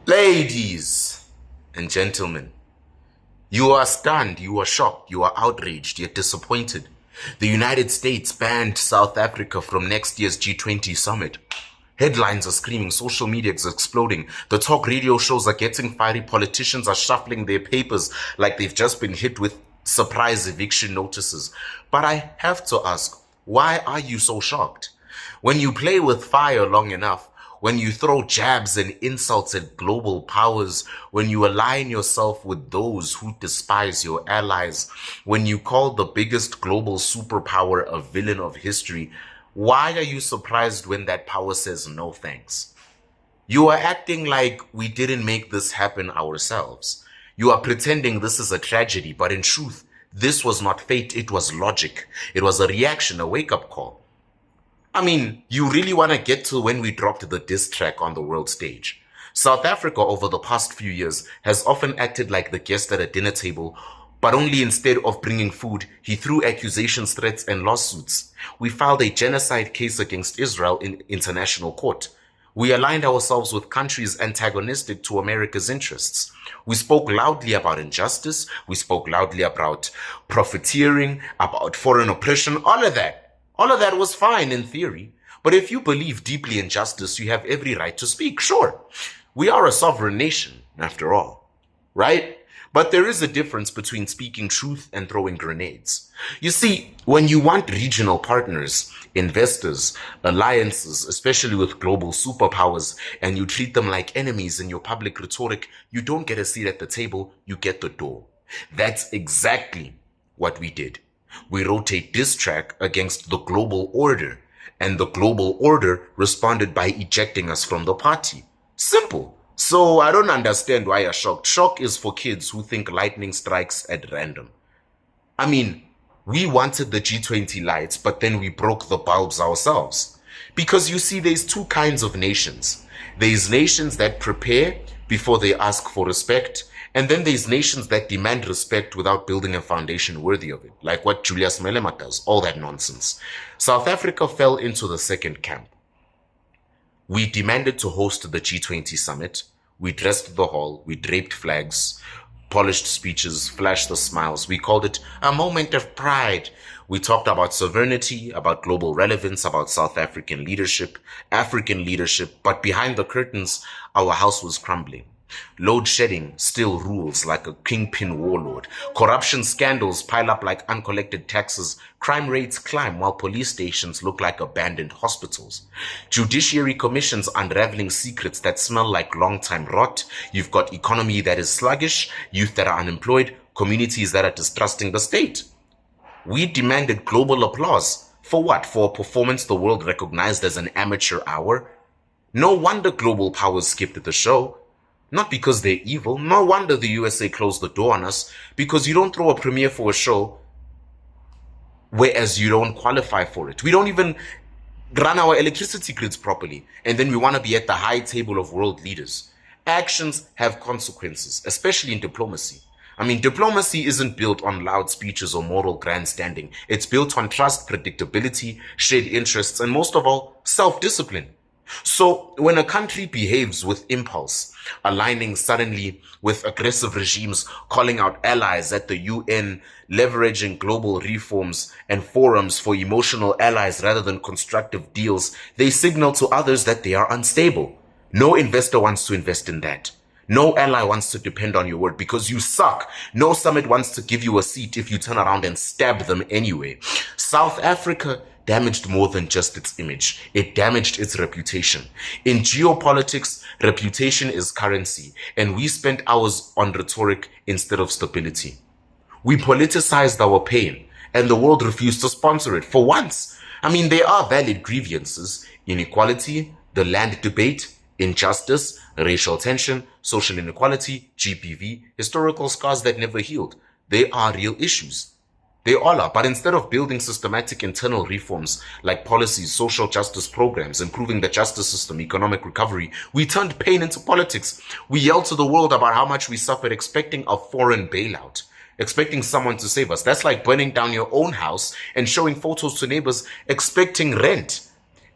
Ladies and gentlemen, you are stunned, you are shocked, you are outraged, yet disappointed. The United States banned South Africa from next year's G20 Summit. Headlines are screaming, social media is exploding, the talk radio shows are getting fiery, politicians are shuffling their papers like they've just been hit with surprise eviction notices. But I have to ask, why are you so shocked? When you play with fire long enough, when you throw jabs and insults at global powers, when you align yourself with those who despise your allies, when you call the biggest global superpower a villain of history, why are you surprised when that power says no thanks? You are acting like we didn't make this happen ourselves. You are pretending this is a tragedy, but in truth, this was not fate, it was logic. It was a reaction, a wake-up call. I mean, you really want to get to when we dropped the diss track on the world stage. South Africa over the past few years has often acted like the guest at a dinner table, but only instead of bringing food, he threw accusations, threats, and lawsuits. We filed a genocide case against Israel in international court. We aligned ourselves with countries antagonistic to America's interests. We spoke loudly about injustice. We spoke loudly about profiteering, about foreign oppression, all of that. All of that was fine in theory, but if you believe deeply in justice, you have every right to speak. Sure, we are a sovereign nation, after all, right? But there is a difference between speaking truth and throwing grenades. You see, when you want regional partners, investors, alliances, especially with global superpowers, and you treat them like enemies in your public rhetoric, you don't get a seat at the table, you get the door. That's exactly what we did. We wrote a diss track against the global order, and the global order responded by ejecting us from the party. Simple. So I don't understand why you're shocked. Shock is for kids who think lightning strikes at random. I mean, we wanted the G20 lights, but then we broke the bulbs ourselves. Because you see, there's two kinds of nations. There's nations that prepare before they ask for respect, and then there's nations that demand respect without building a foundation worthy of it, like what Julius Malema does, all that nonsense. South Africa fell into the second camp. We demanded to host the G20 Summit. We dressed the hall, we draped flags, polished speeches, flashed the smiles. We called it a moment of pride. We talked about sovereignty, about global relevance, about South African leadership, but behind the curtains, our house was crumbling. Load shedding still rules like a kingpin warlord. Corruption scandals pile up like uncollected taxes. Crime rates climb while police stations look like abandoned hospitals. Judiciary commissions unraveling secrets that smell like long-time rot. You've got economy that is sluggish, youth that are unemployed, communities that are distrusting the state. We demanded global applause. For what? For a performance the world recognized as an amateur hour? No wonder global powers skipped the show. Not because they're evil. No wonder the USA closed the door on us, because you don't throw a premiere for a show whereas you don't qualify for it. We don't even run our electricity grids properly, and then we want to be at the high table of world leaders. Actions have consequences, especially in diplomacy. I mean, diplomacy isn't built on loud speeches or moral grandstanding. It's built on trust, predictability, shared interests, and most of all, self-discipline. So when a country behaves with impulse, aligning suddenly with aggressive regimes, calling out allies at the UN, leveraging global reforms and forums for emotional allies rather than constructive deals, they signal to others that they are unstable. No investor wants to invest in that. No ally wants to depend on your word because you suck. No summit wants to give you a seat if you turn around and stab them anyway. South Africa damaged more than just its image. It damaged its reputation. In geopolitics, reputation is currency, and we spent hours on rhetoric instead of stability. We politicized our pain, and the world refused to sponsor it for once. I mean, there are valid grievances: inequality, the land debate, injustice, racial tension, social inequality, GPV, historical scars that never healed. They are real issues. They all are. But instead of building systematic internal reforms like policies, social justice programs, improving the justice system, economic recovery, we turned pain into politics. We yelled to the world about how much we suffered, expecting a foreign bailout, expecting someone to save us. That's like burning down your own house and showing photos to neighbors expecting rent.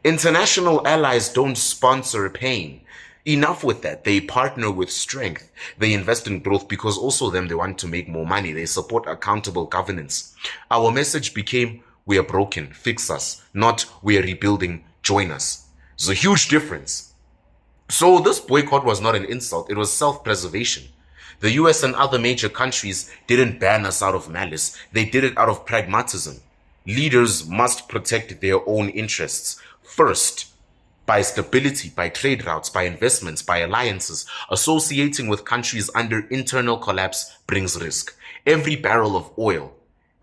International allies don't sponsor pain. Enough with that. They partner with strength. They invest in growth because also they want to make more money. They support accountable governance. Our message became, we are broken, fix us, not we are rebuilding, join us. There's a huge difference. So this boycott was not an insult. It was self-preservation. The US and other major countries didn't ban us out of malice. They did it out of pragmatism. Leaders must protect their own interests first. By stability, by trade routes, by investments, by alliances. Associating with countries under internal collapse brings risk. Every barrel of oil,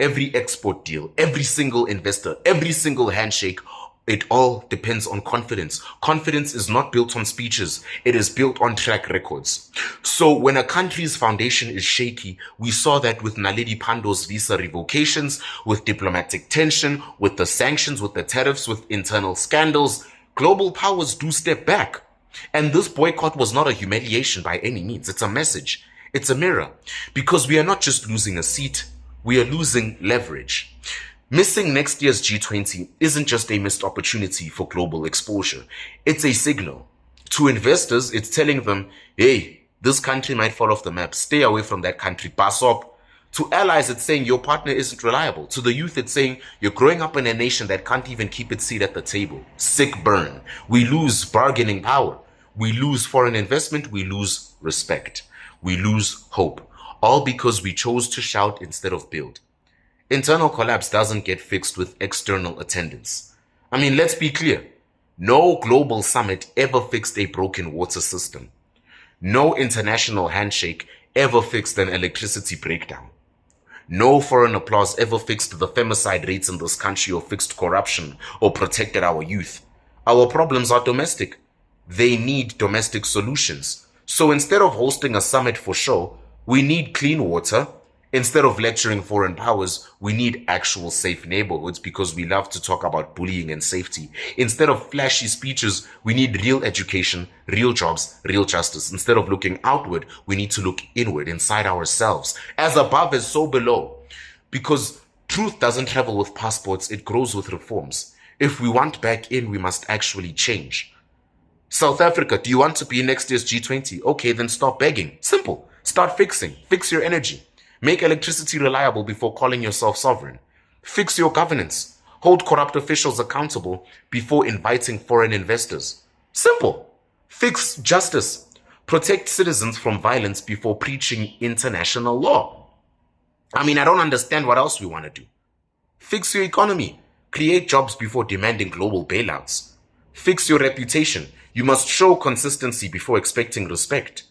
every export deal, every single investor, every single handshake, it all depends on confidence. Confidence is not built on speeches. It is built on track records. So when a country's foundation is shaky, we saw that with Naledi Pando's visa revocations, with diplomatic tension, with the sanctions, with the tariffs, with internal scandals. Global powers do step back. And this boycott was not a humiliation by any means. It's a message. It's a mirror. Because we are not just losing a seat, we are losing leverage. Missing next year's G20 isn't just a missed opportunity for global exposure. It's a signal. To investors, it's telling them, hey, this country might fall off the map. Stay away from that country. Pass up. To allies, it's saying your partner isn't reliable. To the youth, it's saying you're growing up in a nation that can't even keep its seat at the table. Sick burn. We lose bargaining power. We lose foreign investment. We lose respect. We lose hope. All because we chose to shout instead of build. Internal collapse doesn't get fixed with external attendance. I mean, let's be clear. No global summit ever fixed a broken water system. No international handshake ever fixed an electricity breakdown. No foreign applause ever fixed the femicide rates in this country or fixed corruption or protected our youth. Our problems are domestic. They need domestic solutions. So instead of hosting a summit for show, we need clean water. Instead of lecturing foreign powers, we need actual safe neighborhoods because we love to talk about bullying and safety. Instead of flashy speeches, we need real education, real jobs, real justice. Instead of looking outward, we need to look inward, inside ourselves. As above is so below. Because truth doesn't travel with passports, it grows with reforms. If we want back in, we must actually change. South Africa, do you want to be next year's G20? Okay, then stop begging. Simple. Start fixing. Fix your energy. Make electricity reliable before calling yourself sovereign. Fix your governance. Hold corrupt officials accountable before inviting foreign investors. Simple. Fix justice. Protect citizens from violence before preaching international law. I mean, I don't understand what else we want to do. Fix your economy. Create jobs before demanding global bailouts. Fix your reputation. You must show consistency before expecting respect.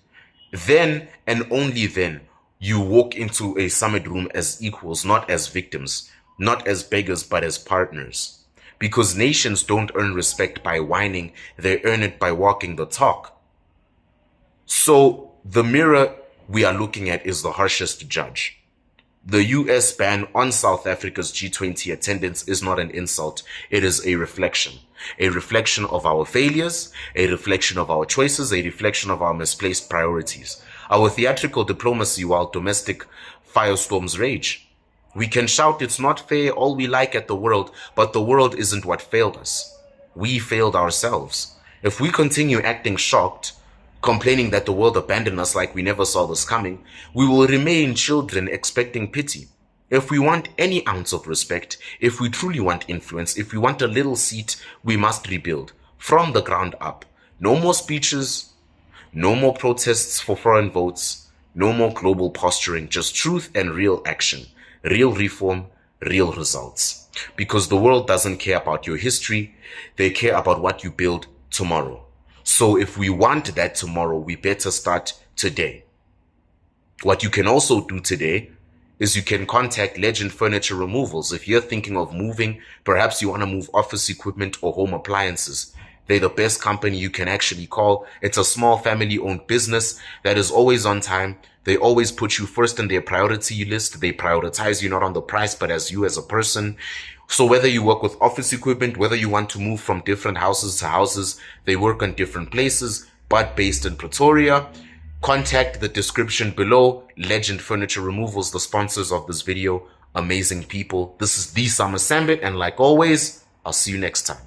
Then and only then, you walk into a summit room as equals, not as victims, not as beggars, but as partners. Because nations don't earn respect by whining, they earn it by walking the talk. So the mirror we are looking at is the harshest judge. The US ban on South Africa's G20 attendance is not an insult, it is a reflection. A reflection of our failures, a reflection of our choices, a reflection of our misplaced priorities. Our theatrical diplomacy while domestic firestorms rage. We can shout it's not fair all we like at the world, but the world isn't what failed us. We failed ourselves. If we continue acting shocked, complaining that the world abandoned us like we never saw this coming, we will remain children expecting pity. If we want any ounce of respect, if we truly want influence, if we want a little seat, we must rebuild from the ground up. No more speeches, no more protests for foreign votes, no more global posturing, just truth and real action, real reform, real results. Because the world doesn't care about your history, they care about what you build tomorrow. So if we want that tomorrow, we better start today. What you can also do today is you can contact Legend Furniture Removals. If you're thinking of moving, perhaps you want to move office equipment or home appliances, they're the best company you can actually call. It's a small family-owned business that is always on time. They always put you first in their priority list. They prioritize you not on the price, but as you as a person. So whether you work with office equipment, whether you want to move from different houses to houses, they work on different places, but based in Pretoria. Contact the description below. Legend Furniture Removals, the sponsors of this video. Amazing people. This is the Summer Sambit, and like always, I'll see you next time.